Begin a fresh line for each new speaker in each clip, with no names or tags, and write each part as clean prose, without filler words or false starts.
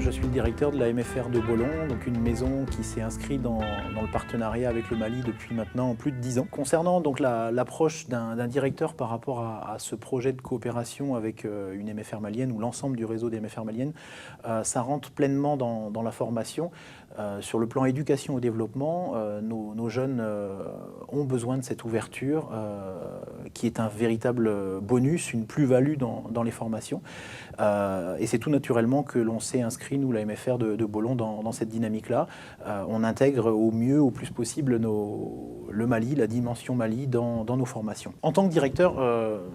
je suis le directeur de la MFR de Bolon, donc une maison qui s'est inscrite dans le partenariat avec le Mali depuis maintenant plus de 10 ans. Concernant donc l'approche d'un directeur par rapport à ce projet de coopération avec une MFR malienne ou l'ensemble du réseau des MFR maliennes, ça rentre pleinement dans la formation. Sur le plan éducation au développement, nos jeunes ont besoin de cette ouverture qui est un véritable bonus, une plus-value dans les formations. Et c'est tout naturellement que l'on s'est inscrit, nous, la MFR de Bolon, dans cette dynamique-là. On intègre au mieux, au plus possible, le Mali, la dimension Mali dans nos formations. En tant que directeur,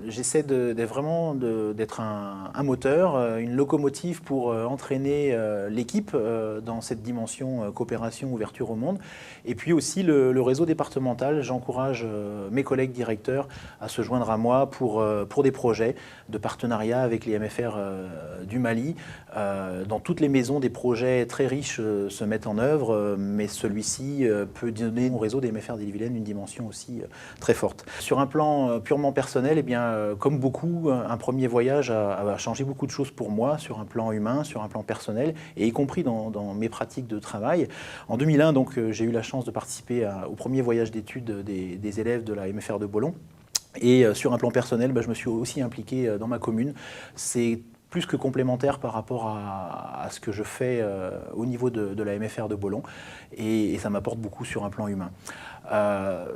j'essaie vraiment d'être un moteur, une locomotive pour entraîner l'équipe dans cette dimension coopération, ouverture au monde. Et puis aussi le réseau départemental. J'encourage mes collègues directeurs à se joindre à moi pour des projets de partenariat avec les MFR du Mali. Dans toutes les maisons, des projets très riches se mettent en œuvre, mais celui-ci peut donner au réseau des MFR d'Ille-et-Vilaine une dimension aussi très forte. Sur un plan purement personnel, eh bien, comme beaucoup, un premier voyage a changé beaucoup de choses pour moi, sur un plan humain, sur un plan personnel, et y compris dans mes pratiques de travail. En 2001, donc, j'ai eu la chance de participer au premier voyage d'études des élèves de la MFR de Bolon. Et sur un plan personnel, je me suis aussi impliqué dans ma commune. C'est plus que complémentaire par rapport à ce que je fais au niveau de la MFR de Bolon. Et ça m'apporte beaucoup sur un plan humain.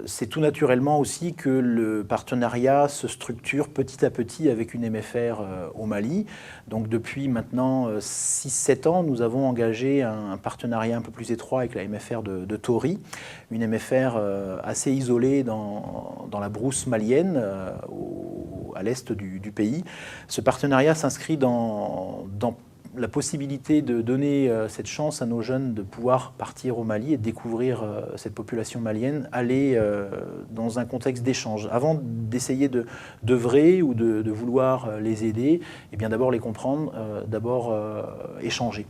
C'est tout naturellement aussi que le partenariat se structure petit à petit avec une MFR au Mali. Donc depuis maintenant 6-7 ans, nous avons engagé un partenariat un peu plus étroit avec la MFR de Tori, une MFR assez isolée dans la brousse malienne, à l'est du pays. Ce partenariat s'inscrit dans la possibilité de donner cette chance à nos jeunes de pouvoir partir au Mali et de découvrir cette population malienne, aller dans un contexte d'échange. Avant d'essayer d'œuvrer ou de vouloir les aider, eh bien d'abord les comprendre, d'abord échanger.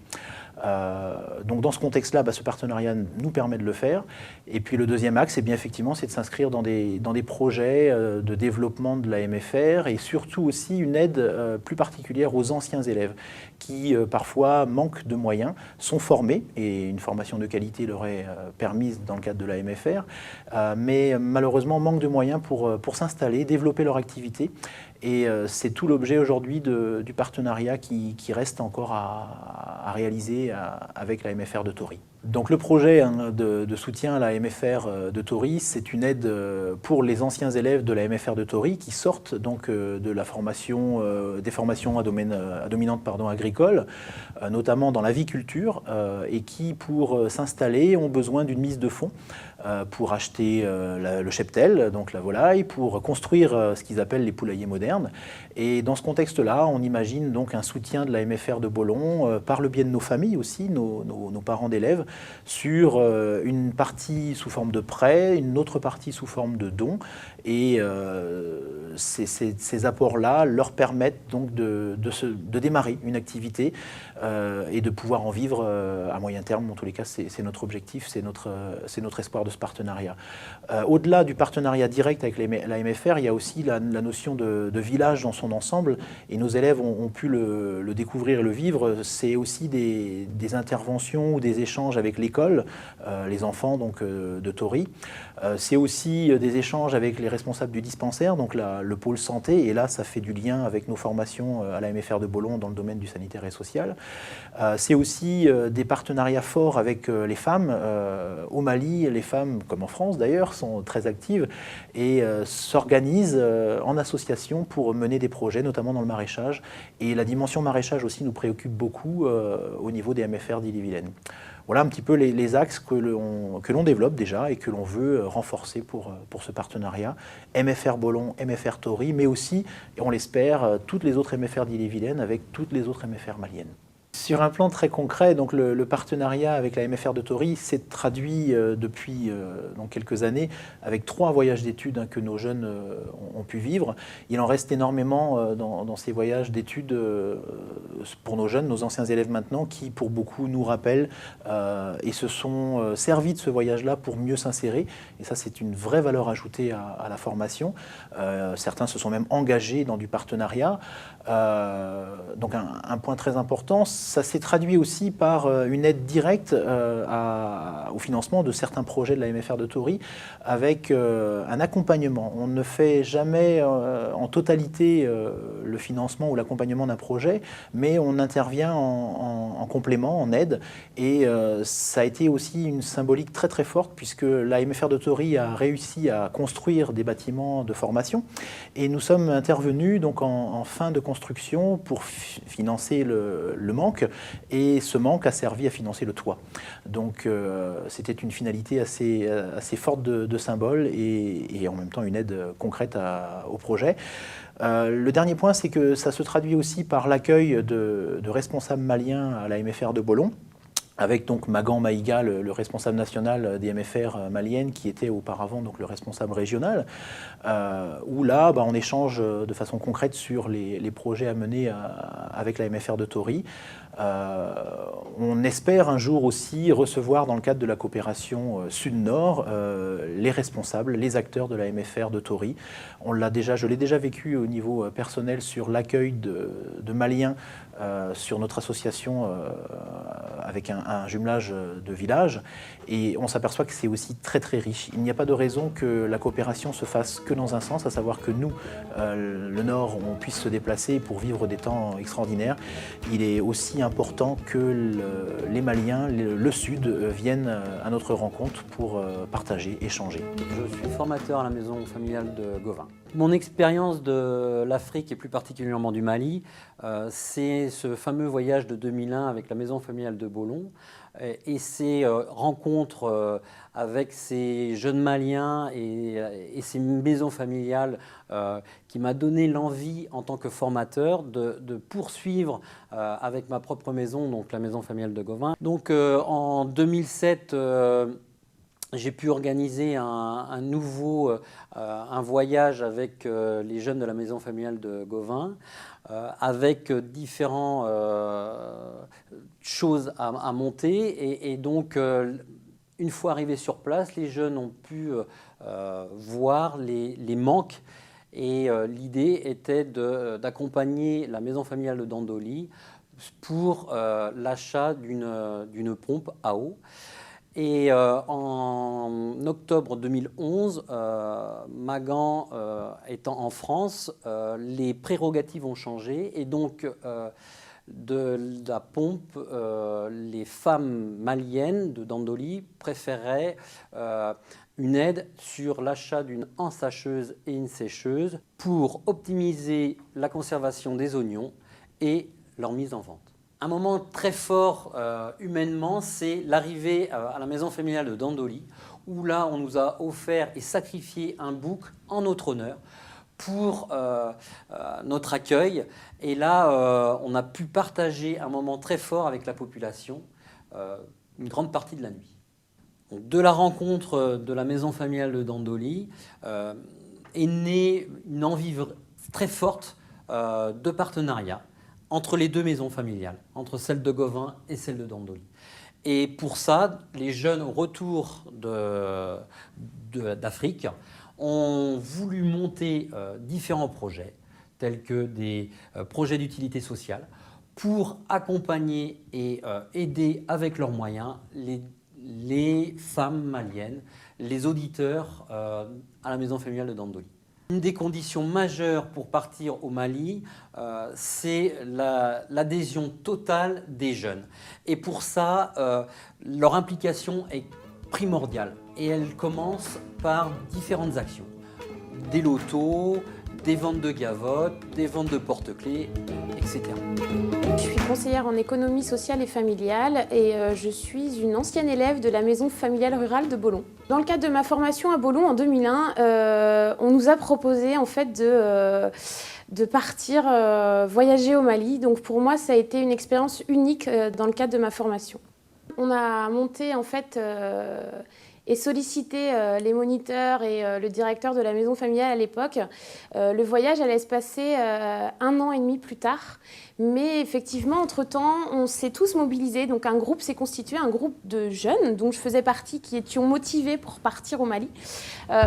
Donc dans ce contexte-là, ce partenariat nous permet de le faire. Et puis le deuxième axe, effectivement, c'est de s'inscrire dans des projets de développement de la MFR et surtout aussi une aide plus particulière aux anciens élèves qui parfois manquent de moyens, sont formés et une formation de qualité leur est permise dans le cadre de la MFR, mais malheureusement manquent de moyens pour s'installer, développer leur activité. Et c'est tout l'objet aujourd'hui du partenariat qui reste encore à réaliser avec la MFR de Tori. Donc le projet de soutien à la MFR de Tori, c'est une aide pour les anciens élèves de la MFR de Tori qui sortent donc de la formation, des formations à dominante agricole, notamment dans l'aviculture, et qui, pour s'installer, ont besoin d'une mise de fonds pour acheter le cheptel, donc la volaille, pour construire ce qu'ils appellent les poulaillers modernes. Et dans ce contexte-là, on imagine donc un soutien de la MFR de Bolon par le biais de nos familles aussi, nos parents d'élèves, sur une partie sous forme de prêt, une autre partie sous forme de dons. Et ces apports-là leur permettent donc de démarrer une activité et de pouvoir en vivre à moyen terme. En tous les cas, c'est notre objectif, c'est notre espoir de ce partenariat. Au-delà du partenariat direct avec la MFR, il y a aussi la notion de village dans son ensemble, et nos élèves ont pu le découvrir et le vivre. C'est aussi des interventions ou des échanges avec l'école, les enfants donc, de Tori. C'est aussi des échanges avec les responsables du dispensaire, donc le pôle santé, et là ça fait du lien avec nos formations à la MFR de Bolon dans le domaine du sanitaire et social. C'est aussi des partenariats forts avec les femmes. Au Mali, les femmes, comme en France d'ailleurs, sont très actives et s'organisent en association pour mener des projets, notamment dans le maraîchage. Et la dimension maraîchage aussi nous préoccupe beaucoup au niveau des MFR d'Ille-et-Vilaine. Voilà un petit peu les axes que l'on développe déjà et que l'on veut renforcer pour ce partenariat. MFR Bolon, MFR Tori, mais aussi, et on l'espère, toutes les autres MFR d'Ille-et-Vilaine avec toutes les autres MFR maliennes. Sur un plan très concret, donc le partenariat avec la MFR de Tori s'est traduit depuis donc quelques années avec 3 voyages d'études que nos jeunes ont pu vivre. Il en reste énormément dans ces voyages d'études pour nos jeunes, nos anciens élèves maintenant, qui pour beaucoup nous rappellent et se sont servis de ce voyage-là pour mieux s'insérer. Et ça, c'est une vraie valeur ajoutée à la formation. Certains se sont même engagés dans du partenariat. Donc un point très important, ça s'est traduit aussi par une aide directe au financement de certains projets de la MFR de Thory avec un accompagnement. On ne fait jamais en totalité le financement ou l'accompagnement d'un projet, mais on intervient en complément, en aide. Et ça a été aussi une symbolique très très forte puisque la MFR de Thory a réussi à construire des bâtiments de formation et nous sommes intervenus donc en fin de construction pour financer le manque, et ce manque a servi à financer le toit. Donc c'était une finalité assez forte de symbole et en même temps une aide concrète au projet. Le dernier point, c'est que ça se traduit aussi par l'accueil de responsables maliens à la MFR de Bolon, avec donc Magan Maïga, le responsable national des MFR maliennes, qui était auparavant donc le responsable régional, où là, on échange de façon concrète sur les projets à mener avec la MFR de Thory. On espère un jour aussi recevoir, dans le cadre de la coopération Sud-Nord, les responsables, les acteurs de la MFR de Thory. Je l'ai déjà vécu au niveau personnel sur l'accueil de Maliens sur notre association avec un jumelage de villages, et on s'aperçoit que c'est aussi très très riche. Il n'y a pas de raison que la coopération se fasse que dans un sens, à savoir que nous, le Nord, on puisse se déplacer pour vivre des temps extraordinaires. Il est aussi important que les Maliens, le Sud, viennent à notre rencontre pour partager, échanger.
Je suis formateur à la maison familiale de Gauvin. Mon expérience de l'Afrique et plus particulièrement du Mali, c'est ce fameux voyage de 2001 avec la maison familiale de Bolon et ces rencontres avec ces jeunes Maliens et ces maisons familiales qui m'a donné l'envie en tant que formateur de poursuivre avec ma propre maison, donc la maison familiale de Gauvin. Donc en 2007, j'ai pu organiser un nouveau voyage avec les jeunes de la maison familiale de Gauvin, avec différentes choses à monter. Et donc, une fois arrivés sur place, les jeunes ont pu voir les manques. Et l'idée était d'accompagner la maison familiale de Dandoli pour l'achat d'une pompe à eau. Et en octobre 2011, Magan étant en France, les prérogatives ont changé et donc de la pompe, les femmes maliennes de Dandoli préféraient une aide sur l'achat d'une ensacheuse et une sécheuse pour optimiser la conservation des oignons et leur mise en vente. Un moment très fort humainement, c'est l'arrivée à la maison familiale de Dandoli, où là, on nous a offert et sacrifié un bouc en notre honneur pour notre accueil. Et là, on a pu partager un moment très fort avec la population, une grande partie de la nuit. Donc, de la rencontre de la maison familiale de Dandoli est née une envie très forte de partenariat entre les deux maisons familiales, entre celle de Gauvin et celle de Dandoli. Et pour ça, les jeunes au retour d'Afrique ont voulu monter différents projets, tels que des projets d'utilité sociale, pour accompagner et aider avec leurs moyens les femmes maliennes, les auditeurs à la maison familiale de Dandoli. Une des conditions majeures pour partir au Mali, c'est l'adhésion totale des jeunes. Et pour ça, leur implication est primordiale. Et elle commence par différentes actions. Des lotos, des ventes de gavottes, des ventes de porte-clés, etc.
Je suis conseillère en économie sociale et familiale et je suis une ancienne élève de la maison familiale rurale de Bolon. Dans le cadre de ma formation à Bolon en 2001, on nous a proposé en fait de partir voyager au Mali. Donc pour moi, ça a été une expérience unique dans le cadre de ma formation. On a monté en fait et sollicité les moniteurs et le directeur de la maison familiale à l'époque. Le voyage allait se passer 1 an et demi plus tard. Mais effectivement, entre-temps, on s'est tous mobilisés. Donc un groupe s'est constitué, un groupe de jeunes dont je faisais partie, qui étions motivés pour partir au Mali.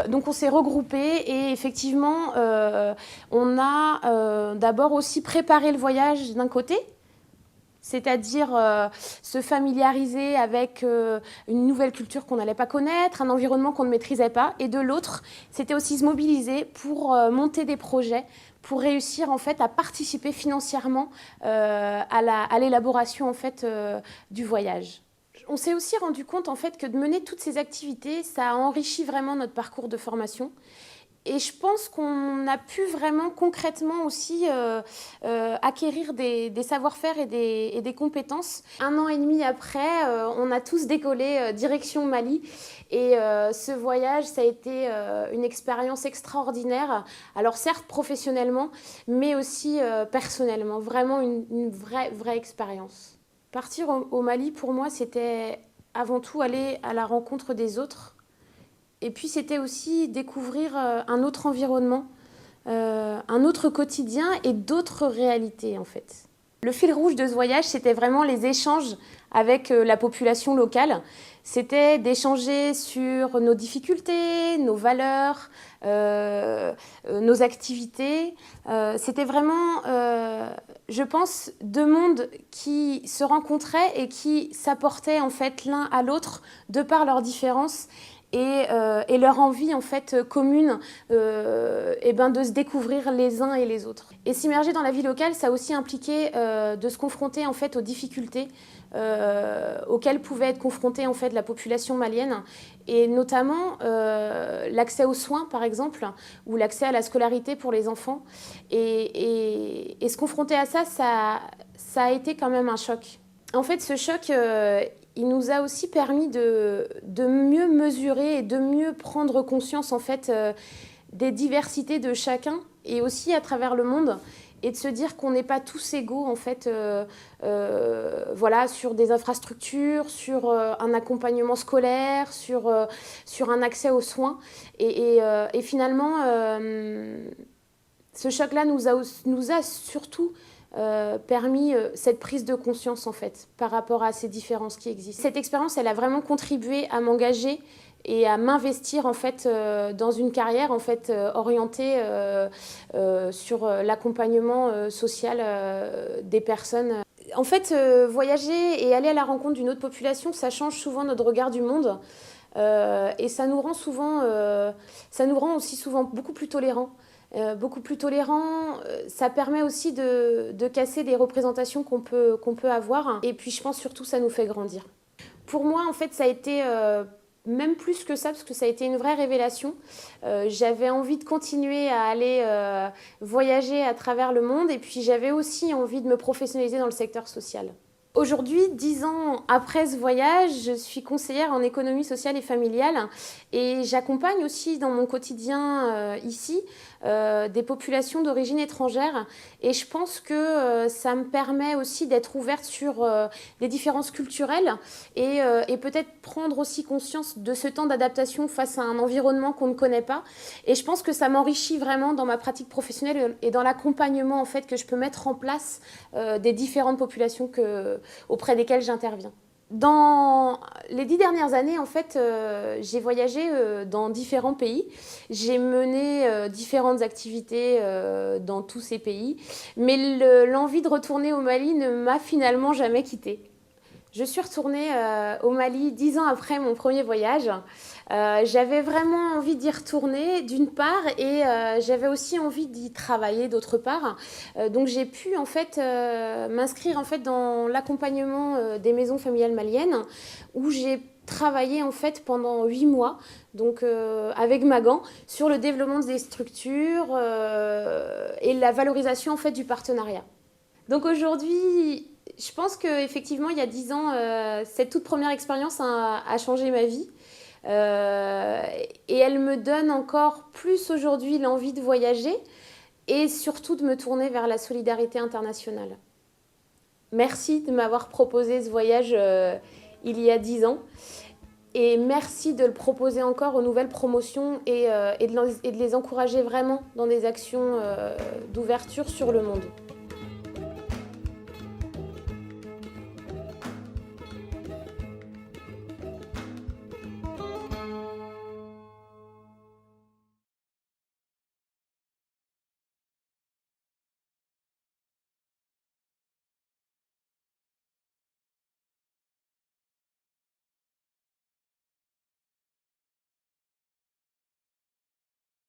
Donc on s'est regroupés et effectivement, on a d'abord aussi préparé le voyage d'un côté, C'est-à-dire se familiariser avec une nouvelle culture qu'on n'allait pas connaître, un environnement qu'on ne maîtrisait pas. Et de l'autre, c'était aussi se mobiliser pour monter des projets, pour réussir en fait à participer financièrement à l'élaboration en fait du voyage. On s'est aussi rendu compte en fait que de mener toutes ces activités, ça a enrichi vraiment notre parcours de formation. Et je pense qu'on a pu vraiment concrètement aussi acquérir des savoir-faire et des compétences. 1 an et demi après, on a tous décollé direction Mali. Et ce voyage, ça a été une expérience extraordinaire. Alors certes professionnellement, mais aussi personnellement. Vraiment une vraie expérience. Partir au Mali, pour moi, c'était avant tout aller à la rencontre des autres. Et puis c'était aussi découvrir un autre environnement, un autre quotidien et d'autres réalités en fait. Le fil rouge de ce voyage, c'était vraiment les échanges avec la population locale. C'était d'échanger sur nos difficultés, nos valeurs, nos activités. C'était vraiment, je pense, 2 mondes qui se rencontraient et qui s'apportaient en fait l'un à l'autre de par leurs différences. Et leur envie en fait commune de se découvrir les uns et les autres. Et s'immerger dans la vie locale, ça a aussi impliqué de se confronter en fait aux difficultés auxquelles pouvait être confrontée en fait la population malienne, et notamment l'accès aux soins par exemple, ou l'accès à la scolarité pour les enfants. Et se confronter à ça a été quand même un choc. En fait, ce choc, il nous a aussi permis de mieux mesurer et de mieux prendre conscience en fait des diversités de chacun, et aussi à travers le monde, et de se dire qu'on n'est pas tous égaux en fait, voilà, sur des infrastructures, sur un accompagnement scolaire, sur un accès aux soins. Et finalement, ce choc-là nous a surtout permis cette prise de conscience en fait par rapport à ces différences qui existent. Cette expérience, elle a vraiment contribué à m'engager et à m'investir en fait dans une carrière en fait orientée sur l'accompagnement social des personnes. En fait, voyager et aller à la rencontre d'une autre population, ça change souvent notre regard du monde, et ça nous rend aussi souvent beaucoup plus tolérants. Ça permet aussi de casser les représentations qu'on peut avoir. Et puis je pense surtout ça nous fait grandir. Pour moi, en fait, ça a été même plus que ça, parce que ça a été une vraie révélation. J'avais envie de continuer à aller voyager à travers le monde, et puis j'avais aussi envie de me professionnaliser dans le secteur social. Aujourd'hui, 10 ans après ce voyage, je suis conseillère en économie sociale et familiale, et j'accompagne aussi dans mon quotidien ici des populations d'origine étrangère, et je pense que ça me permet aussi d'être ouverte sur des différences culturelles et peut-être prendre aussi conscience de ce temps d'adaptation face à un environnement qu'on ne connaît pas. Et je pense que ça m'enrichit vraiment dans ma pratique professionnelle et dans l'accompagnement en fait que je peux mettre en place des différentes populations auprès desquelles j'interviens. Dans les 10 dernières années, en fait, j'ai voyagé dans différents pays. J'ai mené différentes activités dans tous ces pays. Mais l'envie de retourner au Mali ne m'a finalement jamais quittée. Je suis retournée au Mali 10 ans après mon premier voyage. J'avais vraiment envie d'y retourner d'une part, et j'avais aussi envie d'y travailler d'autre part. Donc j'ai pu en fait m'inscrire en fait dans l'accompagnement des maisons familiales maliennes, où j'ai travaillé en fait pendant 8 mois, donc avec Magan, sur le développement des structures et la valorisation en fait du partenariat. Donc aujourd'hui, je pense qu'effectivement, il y a 10 ans, cette toute première expérience a changé ma vie. Et elle me donne encore plus aujourd'hui l'envie de voyager et surtout de me tourner vers la solidarité internationale. Merci de m'avoir proposé ce voyage il y a 10 ans. Et merci de le proposer encore aux nouvelles promotions et de les encourager vraiment dans des actions d'ouverture sur le monde.